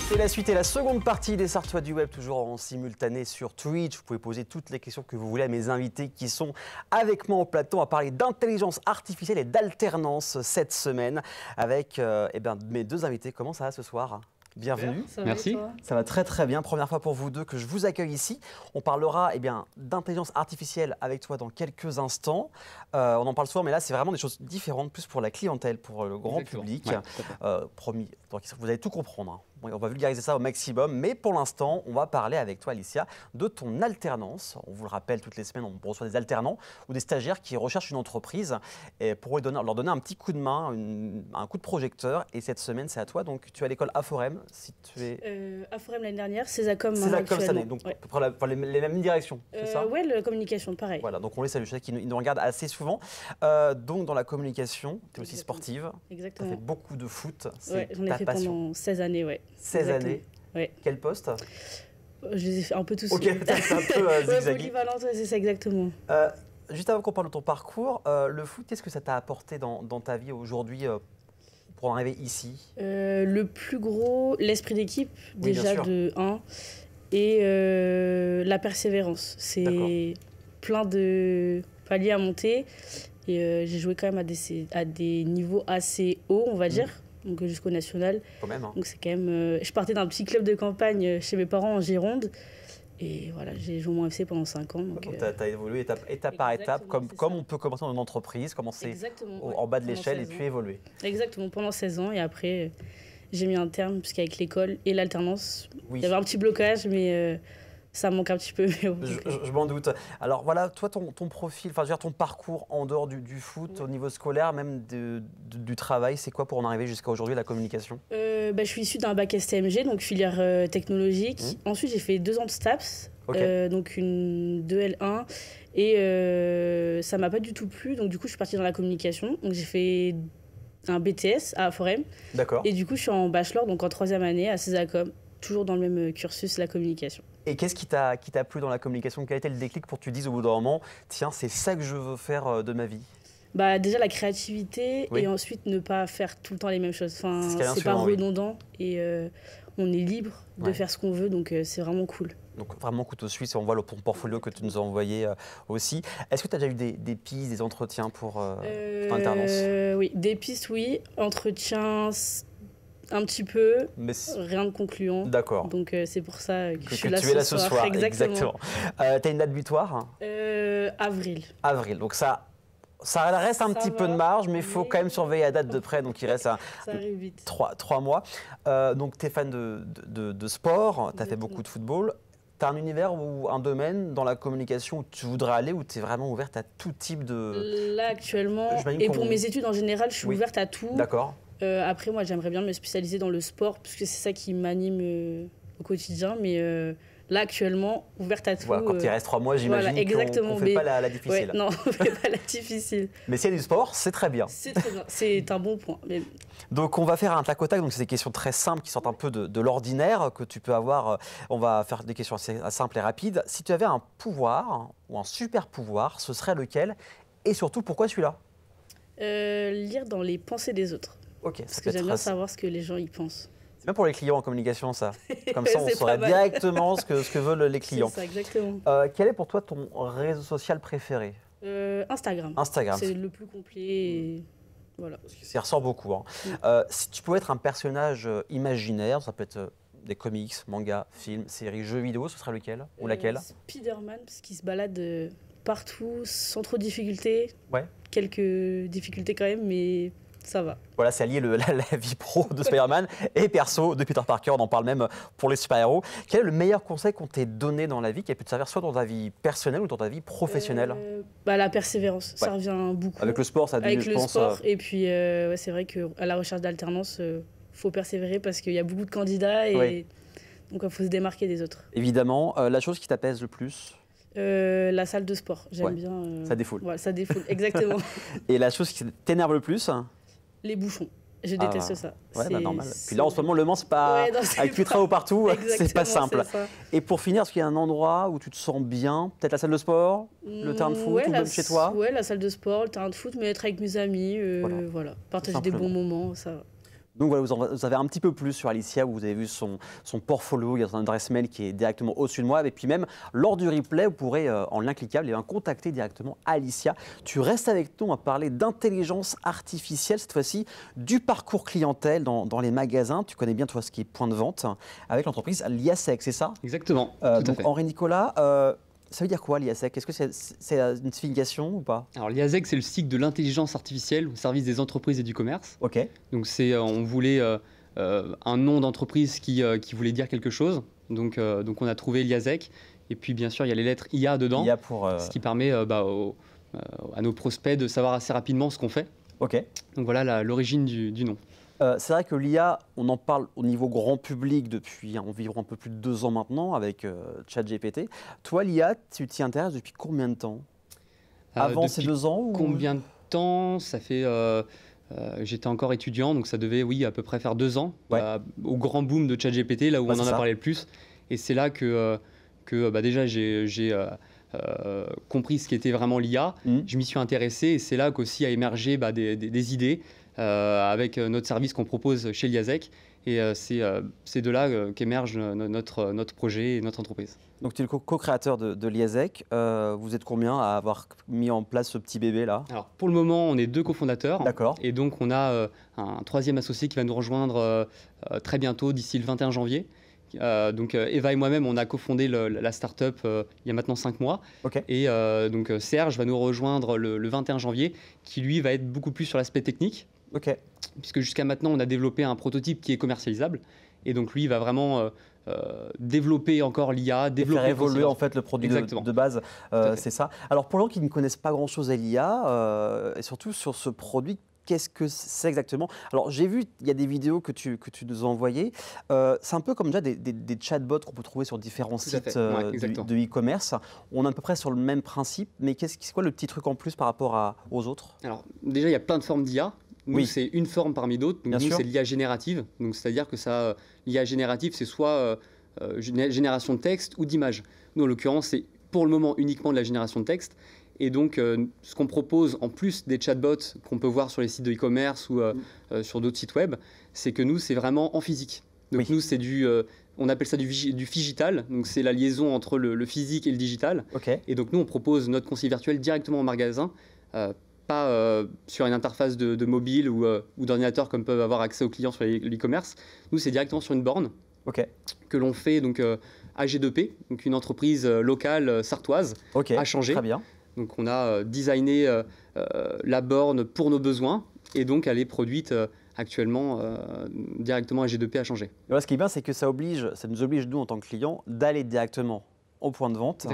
C'est la suite et la seconde partie des Sartois du Web, toujours en simultané sur Twitch. Vous pouvez poser toutes les questions que vous voulez à mes invités qui sont avec moi en plateau. On va parler d'intelligence artificielle et d'alternance cette semaine avec mes deux invités. Comment ça va ce soir ? Bienvenue. Merci. Ça va très très bien. Première fois pour vous deux que je vous accueille ici. On parlera d'intelligence artificielle avec toi dans quelques instants. On en parle souvent, mais là c'est vraiment des choses différentes, plus pour la clientèle, pour le grand public. Ouais, promis, donc, vous allez tout comprendre. Hein. Bon, on va vulgariser ça au maximum, mais pour l'instant, on va parler avec toi, Alicia, de ton alternance. On vous le rappelle, toutes les semaines, on reçoit des alternants ou des stagiaires qui recherchent une entreprise et pour leur donner un petit coup de main, un coup de projecteur. Et cette semaine, c'est à toi. Donc, tu es à l'école Aforem. Aforem l'année dernière, Césacom cette année, donc ouais. les mêmes directions, c'est ça ? Oui, la communication, pareil. Voilà, donc on les salue, je sais qu'ils nous regardent assez souvent. Donc dans la communication, tu es aussi sportive. Exactement. Tu as fait beaucoup de foot, c'est j'en ai fait passion. Pendant 16 années, ouais. 16 années. Ouais. Quel poste ? Je les ai fait un peu tous. Ok, c'est un peu zigzaggy. Polyvalente, c'est ça exactement. Juste avant qu'on parle de ton parcours, le foot, qu'est-ce que ça t'a apporté dans ta vie aujourd'hui pour en arriver ici ? Le plus gros, l'esprit d'équipe, déjà de 1, et la persévérance. C'est plein de paliers à monter. Et j'ai joué quand même à des niveaux assez hauts, on va dire, donc jusqu'au national. Quand même, hein. Donc c'est quand même. Je partais d'un petit club de campagne chez mes parents en Gironde. Et voilà, j'ai joué au FC pendant 5 ans. Donc tu as évolué étape par étape, comme on peut commencer dans une entreprise, commencer en bas de l'échelle et puis évoluer. Exactement, pendant 16 ans. Et après, j'ai mis un terme, puisqu'avec l'école et l'alternance, il y avait un petit blocage, mais ça me manque un petit peu. Je m'en doute. Alors voilà, toi, ton profil, ton parcours en dehors du foot, au niveau scolaire, même du travail, c'est quoi pour en arriver jusqu'à aujourd'hui, la communication ? Je suis issue d'un bac STMG, donc filière technologique. Ensuite, j'ai fait 2 ans de STAPS, donc une 2L1. Et ça ne m'a pas du tout plu, donc du coup, je suis partie dans la communication. Donc j'ai fait un BTS à Aforem. D'accord. Et du coup, je suis en bachelor, donc en 3e année à Césacom, toujours dans le même cursus, la communication. Et qu'est-ce qui t'a plu dans la communication ? Quel a été le déclic pour que tu dises au bout d'un moment, tiens, c'est ça que je veux faire de ma vie ? Déjà la créativité et ensuite ne pas faire tout le temps les mêmes choses. Enfin, c'est pas redondant et on est libre de faire ce qu'on veut, donc c'est vraiment cool. Donc vraiment couteau suisse, on voit ton portfolio que tu nous as envoyé aussi. Est-ce que tu as déjà eu des pistes, des entretiens pour ton alternance ? Oui, des pistes, oui. Entretiens, un petit peu, mais rien de concluant. D'accord. Donc c'est pour ça que je suis là ce soir. Exactement. Tu as une date butoir ? Avril. Avril, donc ça reste un petit peu de marge, mais il faut quand même surveiller la date de près, donc il reste 3 mois. Donc tu es fan de sport, tu as fait beaucoup de football. Tu as un univers ou un domaine dans la communication où tu voudrais aller, où tu es vraiment ouverte à tout type de... Là actuellement, et pour mes études en général, je suis ouverte à tout. D'accord. Après, moi, j'aimerais bien me spécialiser dans le sport, parce que c'est ça qui m'anime au quotidien. Mais là, actuellement, ouverte à tout. Voilà, quand il reste 3 mois, j'imagine qu'on ne fait pas la difficile. Ouais, non, on ne fait pas la difficile. Mais s'il y a du sport, c'est très bien. C'est très bien, c'est un bon point. Mais... Donc, on va faire un tac au tac. Donc, c'est des questions très simples qui sortent un peu de l'ordinaire que tu peux avoir. On va faire des questions assez simples et rapides. Si tu avais un pouvoir ou un super pouvoir, ce serait lequel ? Et surtout, pourquoi celui-là ? Lire dans les pensées des autres. Parce que j'aime bien savoir ce que les gens y pensent. C'est bien pour les clients en communication, ça. Comme ça, on saurait directement ce que veulent les clients. C'est ça, exactement. Quel est pour toi ton réseau social préféré ? Instagram. C'est le plus complet. Et... Voilà. Ça ressort beaucoup. Hein. Si tu pouvais être un personnage imaginaire, ça peut être des comics, mangas, films, séries, jeux vidéo, ce serait lequel ou laquelle ? Spider-Man, parce qu'il se balade partout sans trop de difficultés. Ouais. Quelques difficultés quand même, mais ça va. Voilà, c'est allié la vie pro de Spider-Man et perso de Peter Parker, on en parle même pour les super-héros. Quel est le meilleur conseil qu'on t'ait donné dans la vie, qui a pu te servir soit dans ta vie personnelle ou dans ta vie professionnelle ? La persévérance, ça revient beaucoup. Avec le sport, ça a dû, je pense. Avec le sport, et puis c'est vrai qu'à la recherche d'alternance, faut persévérer parce qu'il y a beaucoup de candidats et donc il faut se démarquer des autres. Évidemment, la chose qui t'apaise le plus ? La salle de sport, j'aime bien. Ça défoule. Ouais, ça défoule, exactement. Et la chose qui t'énerve le plus ? Les bouchons. Je déteste ça. Ouais, normal. Puis là, en ce moment, Le Mans, c'est pas. Avec plus de travaux partout, c'est pas simple. Et pour finir, est-ce qu'il y a un endroit où tu te sens bien ? Peut-être la salle de sport, le terrain de foot, ou même chez toi ? Ouais, la salle de sport, le terrain de foot, mais être avec mes amis, voilà. Partager des bons moments, ça va. Donc voilà, vous avez un petit peu plus sur Alicia, où vous avez vu son portfolio, il y a son adresse mail qui est directement au-dessus de moi. Et puis même, lors du replay, vous pourrez, en lien cliquable, contacter directement Alicia. Tu restes avec nous, on va parler d'intelligence artificielle, cette fois-ci, du parcours clientèle dans les magasins. Tu connais bien, toi, ce qui est point de vente, avec l'entreprise Liasec, c'est ça? Exactement. Donc Henri-Nicolas, ça veut dire quoi l'IASEC? Est-ce que c'est une signification ou pas? Alors l'IASEC, c'est le cycle de l'intelligence artificielle au service des entreprises et du commerce. Ok. Donc on voulait un nom d'entreprise qui voulait dire quelque chose. Donc on a trouvé l'IASEC. Et puis bien sûr, il y a les lettres IA dedans, IA pour, ce qui permet à nos prospects de savoir assez rapidement ce qu'on fait. Ok. Donc voilà l'origine du nom. C'est vrai que l'IA, on en parle au niveau grand public depuis environ un peu plus de 2 ans maintenant avec ChatGPT. Toi, l'IA, tu t'y intéresses depuis combien de temps? Avant ces 2 ans Combien de temps? Ça fait... j'étais encore étudiant, donc ça devait, oui, à peu près faire 2 ans, ouais. Au grand boom de ChatGPT, là où on en a parlé le plus. Et c'est là que déjà j'ai compris ce qu'était vraiment l'IA. Je m'y suis intéressé et c'est là qu'aussi a émergé des idées avec notre service qu'on propose chez l'IASEC. Et c'est de là qu'émerge notre projet et notre entreprise. Donc tu es le co-créateur de l'IASEC. Vous êtes combien à avoir mis en place ce petit bébé-là? Alors pour le moment, on est 2 cofondateurs. D'accord. Et donc on a un 3e associé qui va nous rejoindre très bientôt, d'ici le 21 janvier. Donc Eva et moi-même, on a cofondé la start-up il y a maintenant 5 mois. Okay. Et donc Serge va nous rejoindre le 21 janvier, qui lui va être beaucoup plus sur l'aspect technique. Okay. Puisque jusqu'à maintenant, on a développé un prototype qui est commercialisable. Et donc lui, il va vraiment développer encore l'IA, faire évoluer en fait le produit de base. C'est ça. Alors pour les gens qui ne connaissent pas grand-chose à l'IA, et surtout sur ce produit, qu'est-ce que c'est exactement? Alors j'ai vu, il y a des vidéos que tu nous as envoyées. C'est un peu comme déjà des chatbots qu'on peut trouver sur différents sites de e-commerce. On est à peu près sur le même principe, mais c'est quoi le petit truc en plus par rapport aux autres? Alors déjà, il y a plein de formes d'IA. Nous, oui. c'est une forme parmi d'autres. Nous, c'est l'IA générative. Donc, c'est-à-dire que l'IA générative, c'est soit génération de texte ou d'image. Nous, en l'occurrence, c'est pour le moment uniquement de la génération de texte. Et donc, ce qu'on propose, en plus des chatbots qu'on peut voir sur les sites de e-commerce ou sur d'autres sites web, c'est que nous, c'est vraiment en physique. Donc, nous, c'est on appelle ça du phygital. Donc, c'est la liaison entre le physique et le digital. Okay. Et donc, nous, on propose notre conseiller virtuel directement au magasin. Pas sur une interface de mobile ou d'ordinateur comme peuvent avoir accès aux clients sur l'e-commerce. Nous, c'est directement sur une borne que l'on fait donc, AG2P, donc une entreprise locale sartoise, à changer. Très bien. Donc, on a designé la borne pour nos besoins et donc elle est produite actuellement directement AG2P à changer. Et voilà, ce qui est bien, c'est que ça nous oblige, nous, en tant que clients, d'aller directement au point de vente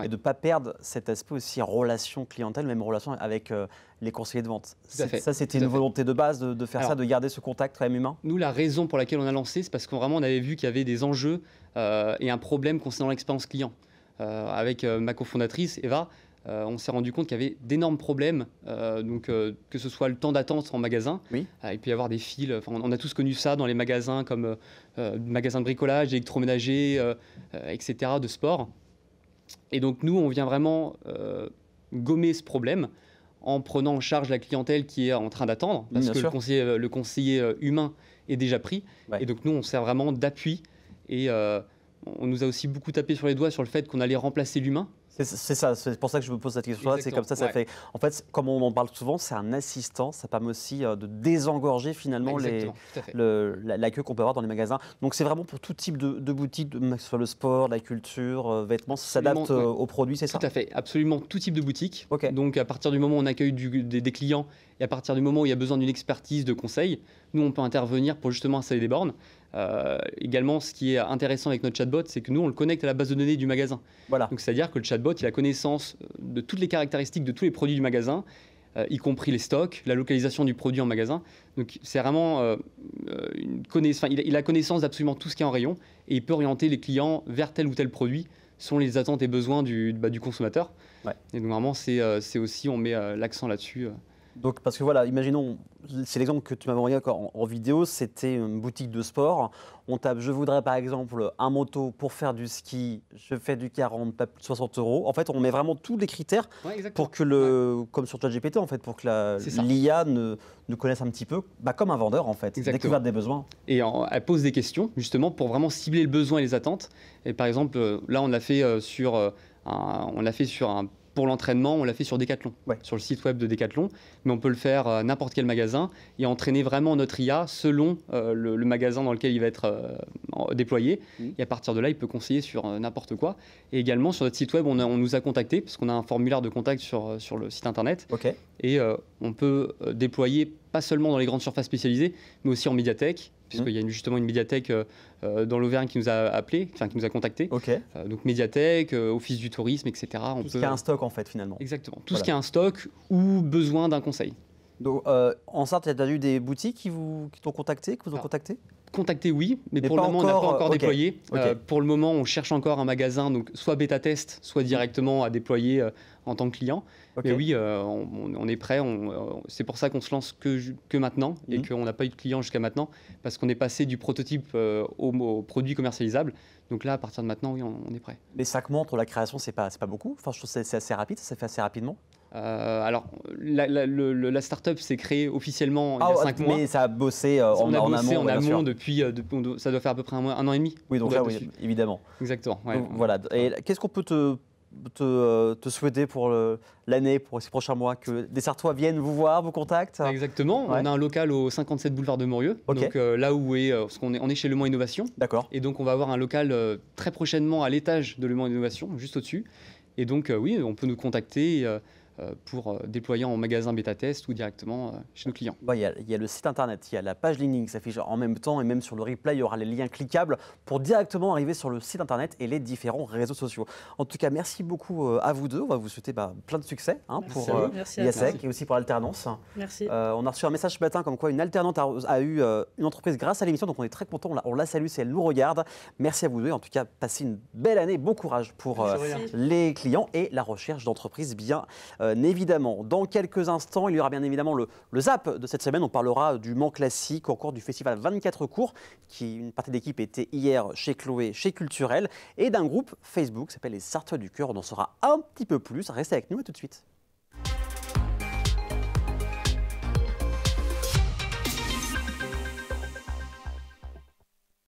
et de ne pas perdre cet aspect aussi relation clientèle, même relation avec les conseillers de vente. Ça, c'était une volonté de base de faire ça, de garder ce contact quand même humain? Nous, la raison pour laquelle on a lancé, c'est parce qu'on avait vu qu'il y avait des enjeux et un problème concernant l'expérience client. Avec ma cofondatrice, Eva, on s'est rendu compte qu'il y avait d'énormes problèmes, que ce soit le temps d'attente en magasin, il peut y avoir des files, on a tous connu ça dans les magasins comme magasins de bricolage, électroménager, etc., de sport. Et donc nous, on vient vraiment gommer ce problème en prenant en charge la clientèle qui est en train d'attendre, parce que le conseiller humain est déjà pris. Et donc nous, on sert vraiment d'appui et on nous a aussi beaucoup tapé sur les doigts sur le fait qu'on allait remplacer l'humain. C'est ça, c'est pour ça que je me pose cette question-là. C'est comme ça, ça fait. En fait, comme on en parle souvent, c'est un assistant. Ça permet aussi de désengorger finalement la queue qu'on peut avoir dans les magasins. Donc c'est vraiment pour tout type de boutique, que ce soit le sport, la culture, vêtements, ça s'adapte aux produits, c'est ça? Tout à fait, absolument tout type de boutique. Donc à partir du moment où on accueille des clients et à partir du moment où il y a besoin d'une expertise de conseil, nous on peut intervenir pour justement installer des bornes. Également, ce qui est intéressant avec notre chatbot, c'est que nous, on le connecte à la base de données du magasin. Donc, c'est-à-dire que le chatbot, il a connaissance de toutes les caractéristiques de tous les produits du magasin, y compris les stocks, la localisation du produit en magasin. Donc, c'est vraiment il a connaissance d'absolument tout ce qui est en rayon et il peut orienter les clients vers tel ou tel produit selon les attentes et besoins du consommateur. Et donc, vraiment, c'est aussi, on met l'accent là-dessus. Donc, parce que voilà, imaginons, c'est l'exemple que tu m'avais envoyé en vidéo, c'était une boutique de sport. On tape, je voudrais par exemple un moto pour faire du ski, je fais du 40, pas plus de 60 euros. En fait, on met vraiment tous les critères pour que comme sur ChatGPT, en fait, pour que l'IA nous connaisse un petit peu, comme un vendeur en fait, découvrir des besoins. Et elle pose des questions justement pour vraiment cibler le besoin et les attentes. Et par exemple, là, on l'a fait pour l'entraînement, on l'a fait sur Decathlon, sur le site web de Decathlon, mais on peut le faire à n'importe quel magasin et entraîner vraiment notre IA selon le magasin dans lequel il va être déployé. Et à partir de là, il peut conseiller sur n'importe quoi. Et également, sur notre site web, on nous a contactés, parce qu'on a un formulaire de contact sur le site internet. Et on peut déployer pas seulement dans les grandes surfaces spécialisées, mais aussi en médiathèque, puisqu'il y a justement une médiathèque dans l'Auvergne qui nous a qui nous a contactés. Donc médiathèque, office du tourisme, etc. Tout ce qui a un stock en fait finalement. Exactement. Tout ce qui a un stock ou besoin d'un conseil. Donc, en Sarthe, il y a déjà eu des boutiques qui t'ont contacté, qui vous ont contacté? Contacté, oui, mais pour le moment, on n'a pas encore déployé. Pour le moment, on cherche encore un magasin, donc soit bêta-test, soit directement à déployer en tant que client. Mais oui, on est prêt. C'est pour ça qu'on se lance que maintenant et qu'on n'a pas eu de clients jusqu'à maintenant, parce qu'on est passé du prototype au produit commercialisable. Donc là, à partir de maintenant, oui, on est prêt. Les 5 mois entre la création, c'est pas beaucoup. Enfin, je trouve que c'est assez rapide, ça s'est fait assez rapidement. Alors, la start-up s'est créée officiellement il y a 5 mois. Mais ça a bossé en amont. En amont depuis, ça doit faire à peu près un an et demi. Oui, donc là, oui, évidemment. Exactement. Donc, voilà. Et qu'est-ce qu'on peut te souhaiter pour l'année, pour ces prochains mois? Que des Sartois viennent vous voir, vous contactent? Exactement. On a un local au 57 boulevard de Morieux. Donc là où parce qu'on est chez Le Mans Innovation. D'accord. Et donc on va avoir un local très prochainement à l'étage de Le Mans Innovation, juste au-dessus. Et donc oui, on peut nous contacter pour déployer en magasin bêta-test ou directement chez nos clients. Il y a le site internet, il y a la page LinkedIn qui s'affiche en même temps et même sur le replay, il y aura les liens cliquables pour directement arriver sur le site internet et les différents réseaux sociaux. En tout cas, merci beaucoup à vous deux. On va vous souhaiter plein de succès pour IASEC et aussi pour l'alternance. Merci. On a reçu un message ce matin comme quoi une alternante a eu une entreprise grâce à l'émission, donc on est très content. On la salue si elle nous regarde. Merci à vous deux. En tout cas, passez une belle année. Bon courage pour les clients et la recherche d'entreprise, bien évidemment. Dans quelques instants, il y aura bien évidemment le Zap de cette semaine. On parlera du Mans Classique au cours du festival 24 cours, qui une partie d'équipe était hier chez Chloé, chez Culturel, et d'un groupe Facebook qui s'appelle les Sartois du Cœur. On en saura un petit peu plus. Restez avec nous, à tout de suite.